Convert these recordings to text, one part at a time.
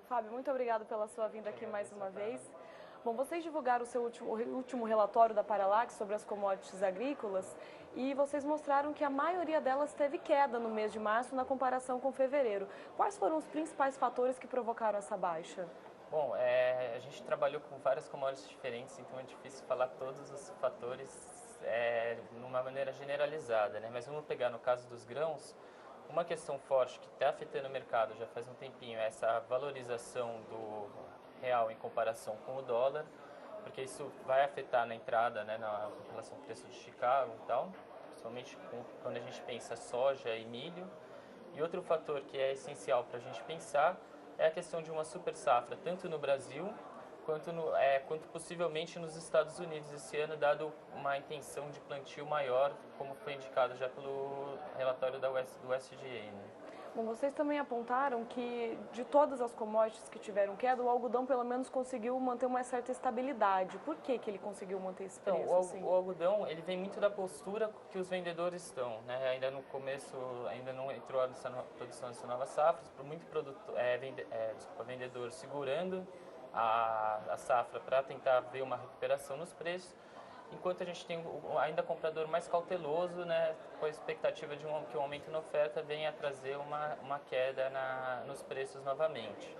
Fábio, muito obrigado pela sua vinda aqui mais uma vez. Bom, vocês divulgaram o seu último relatório da Paralax sobre as commodities agrícolas e vocês mostraram que a maioria delas teve queda no mês de março na comparação com fevereiro. Quais foram os principais fatores que provocaram essa baixa? Bom, a gente trabalhou com várias commodities diferentes, então é difícil falar todos os fatores numa maneira generalizada, né? Mas vamos pegar no caso dos grãos, uma questão forte que está afetando o mercado já faz um tempinho é essa valorização do real em comparação com o dólar, porque isso vai afetar na entrada, né, na relação preço de Chicago e tal, principalmente quando a gente pensa soja e milho. E outro fator que é essencial para a gente pensar é a questão de uma super safra, tanto no Brasil quanto possivelmente nos Estados Unidos esse ano, dado uma intenção de plantio maior, como foi indicado já pelo relatório do USDA. Né? Bom, vocês também apontaram que de todas as commodities que tiveram queda, o algodão pelo menos conseguiu manter uma certa estabilidade. Por que ele conseguiu manter esse Então, preço assim? o algodão ele vem muito da postura que os vendedores estão, né? Ainda no começo, ainda não entrou a produção dessa nova safra, por muito vendedor segurando a safra para tentar ver uma recuperação nos preços, enquanto a gente tem ainda comprador mais cauteloso, né, com a expectativa de que o aumento na oferta venha a trazer uma queda nos preços novamente.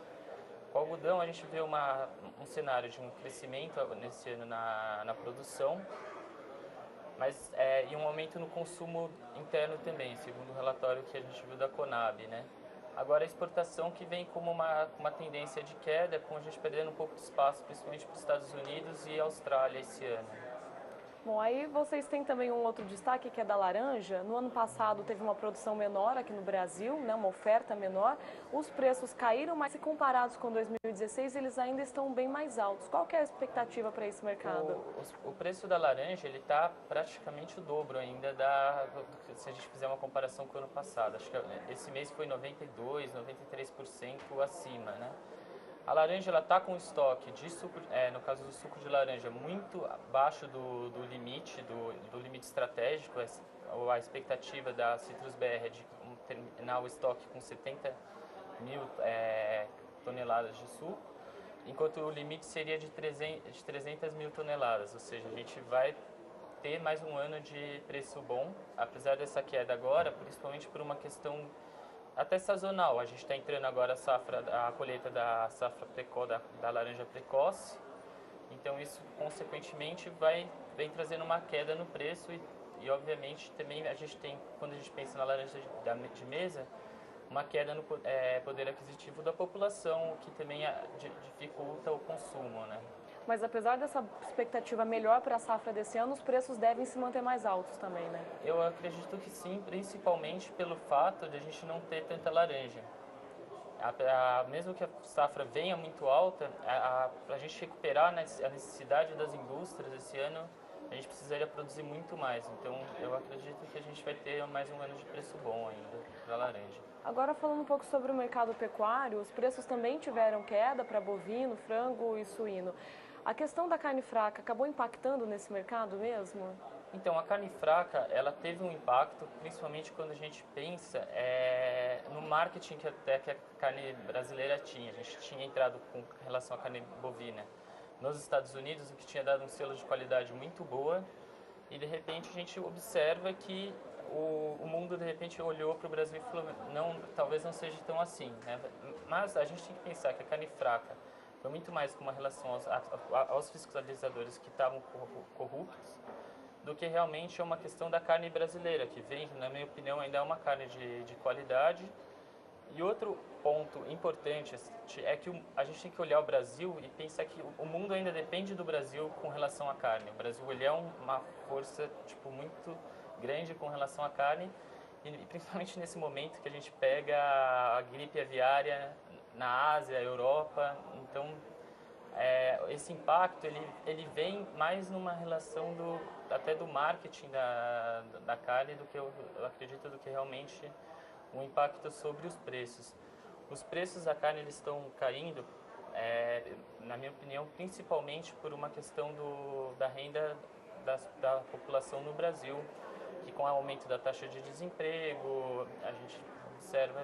Com o algodão a gente vê um cenário de um crescimento nesse ano na produção, mas e um aumento no consumo interno também, segundo o relatório que a gente viu da Conab, né? Agora a exportação que vem como uma tendência de queda, com a gente perdendo um pouco de espaço, principalmente para os Estados Unidos e Austrália esse ano. Bom, aí vocês têm também um outro destaque que é da laranja. No ano passado teve uma produção menor aqui no Brasil, né, uma oferta menor. Os preços caíram, mas se comparados com 2016, eles ainda estão bem mais altos. Qual que é a expectativa para esse mercado? O preço da laranja ele está praticamente o dobro ainda se a gente fizer uma comparação com o ano passado. Acho que esse mês foi 92, 93% acima, né? A laranja ela está com estoque de suco, no caso do suco de laranja, muito abaixo do limite, do limite estratégico. A expectativa da Citrus BR é de terminar o estoque com 70 mil toneladas de suco, enquanto o limite seria de 300 mil toneladas, ou seja, a gente vai ter mais um ano de preço bom, apesar dessa queda agora, principalmente por uma questão até sazonal. A gente está entrando agora a colheita da safra precoce, da laranja precoce, então isso consequentemente vem trazendo uma queda no preço e obviamente também a gente tem, quando a gente pensa na laranja de mesa, uma queda no poder aquisitivo da população, o que também dificulta o consumo, né? Mas apesar dessa expectativa melhor para a safra desse ano, os preços devem se manter mais altos também, né? Eu acredito que sim, principalmente pelo fato de a gente não ter tanta laranja. Mesmo que a safra venha muito alta, para a gente recuperar a necessidade das indústrias esse ano, a gente precisaria produzir muito mais. Então, eu acredito que a gente vai ter mais um ano de preço bom ainda para laranja. Agora falando um pouco sobre o mercado pecuário, os preços também tiveram queda para bovino, frango e suíno. A questão da carne fraca acabou impactando nesse mercado mesmo? Então, a carne fraca, ela teve um impacto, principalmente quando a gente pensa no marketing que a carne brasileira tinha. A gente tinha entrado com relação à carne bovina nos Estados Unidos, o que tinha dado um selo de qualidade muito boa, e de repente a gente observa que o mundo de repente olhou para o Brasil e falou, não, talvez não seja tão assim, né? Mas a gente tem que pensar que a carne fraca foi muito mais com uma relação aos fiscalizadores que estavam corruptos, do que realmente é uma questão da carne brasileira, que vem, na minha opinião, ainda é uma carne de qualidade. E outro ponto importante é que a gente tem que olhar o Brasil e pensar que o mundo ainda depende do Brasil com relação à carne. O Brasil ele é uma força muito grande com relação à carne, e principalmente nesse momento que a gente pega a gripe aviária na Ásia, Europa. Então, esse impacto ele vem mais numa relação até do marketing da carne do que eu acredito do que realmente um impacto sobre os preços. Os preços da carne eles estão caindo, na minha opinião, principalmente por uma questão da renda da população no Brasil, que com o aumento da taxa de desemprego, a gente observa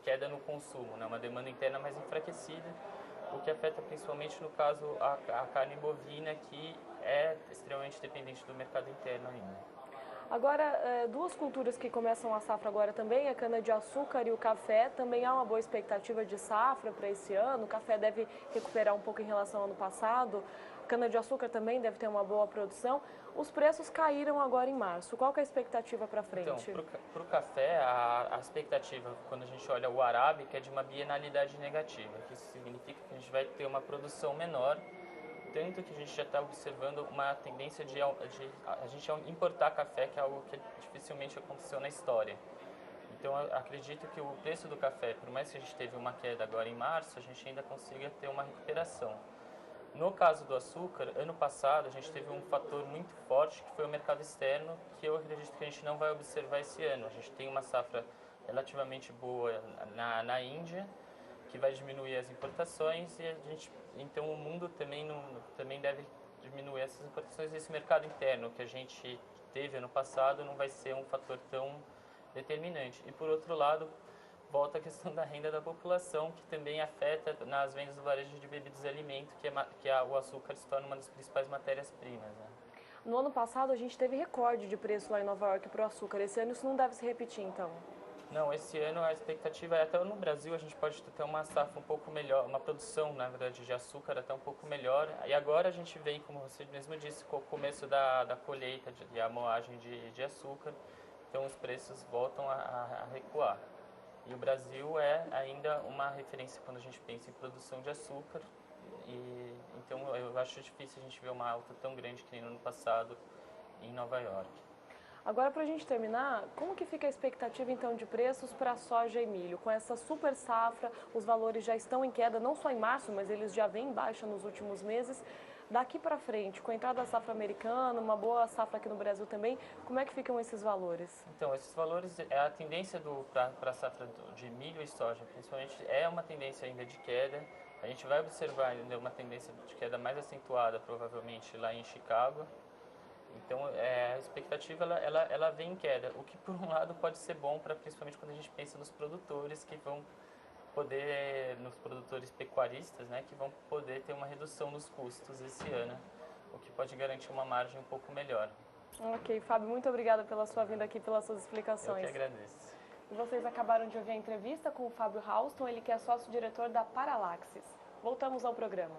queda no consumo, né? Uma demanda interna mais enfraquecida, o que afeta principalmente, no caso, a carne bovina, que é extremamente dependente do mercado interno ainda. Agora, duas culturas que começam a safra agora também, a cana-de-açúcar e o café, também há uma boa expectativa de safra para esse ano. O café deve recuperar um pouco em relação ao ano passado. A cana-de-açúcar também deve ter uma boa produção. Os preços caíram agora em março. Qual que é a expectativa para frente? Então, para o café, a expectativa, quando a gente olha o arábica, é de uma bienalidade negativa, que isso significa que a gente vai ter uma produção menor, tanto que a gente já está observando uma tendência de a gente importar café, que é algo que dificilmente aconteceu na história. Então, eu acredito que o preço do café, por mais que a gente teve uma queda agora em março, a gente ainda consiga ter uma recuperação. No caso do açúcar, ano passado a gente teve um fator muito forte, que foi o mercado externo, que eu acredito que a gente não vai observar esse ano. A gente tem uma safra relativamente boa na Índia, que vai diminuir as importações, e então o mundo também deve diminuir essas importações, e esse mercado interno que a gente teve ano passado não vai ser um fator tão determinante. E por outro lado, volta a questão da renda da população, que também afeta nas vendas do varejo de bebidas e alimentos, o açúcar se torna uma das principais matérias-primas, né? No ano passado a gente teve recorde de preço lá em Nova York para o açúcar. Esse ano isso não deve se repetir, então? Não, esse ano a expectativa é, até no Brasil a gente pode ter uma safra um pouco melhor, uma produção, na verdade, de açúcar até um pouco melhor. E agora a gente vem, como você mesmo disse, com o começo da colheita e a moagem de açúcar, então os preços voltam a recuar. E o Brasil é ainda uma referência quando a gente pensa em produção de açúcar, e então eu acho difícil a gente ver uma alta tão grande que nem no ano passado em Nova York. Agora, para a gente terminar, como que fica a expectativa então de preços para soja e milho? Com essa super safra, os valores já estão em queda, não só em março, mas eles já vêm em baixa nos últimos meses. Daqui para frente, com a entrada da safra americana, uma boa safra aqui no Brasil também, como é que ficam esses valores? Então, esses valores, a tendência para a safra de milho e soja, principalmente, é uma tendência ainda de queda. A gente vai observar ainda uma tendência de queda mais acentuada, provavelmente, lá em Chicago. Então, a expectativa ela vem em queda, o que por um lado pode ser bom, principalmente quando a gente pensa nos produtores que vão poder, nos produtores pecuaristas, né, que vão poder ter uma redução nos custos esse ano, o que pode garantir uma margem um pouco melhor. Ok, Fábio, muito obrigada pela sua vinda aqui, pelas suas explicações. Eu que agradeço. E vocês acabaram de ouvir a entrevista com o Fábio Halston, ele que é sócio-diretor da Paralaxis. Voltamos ao programa.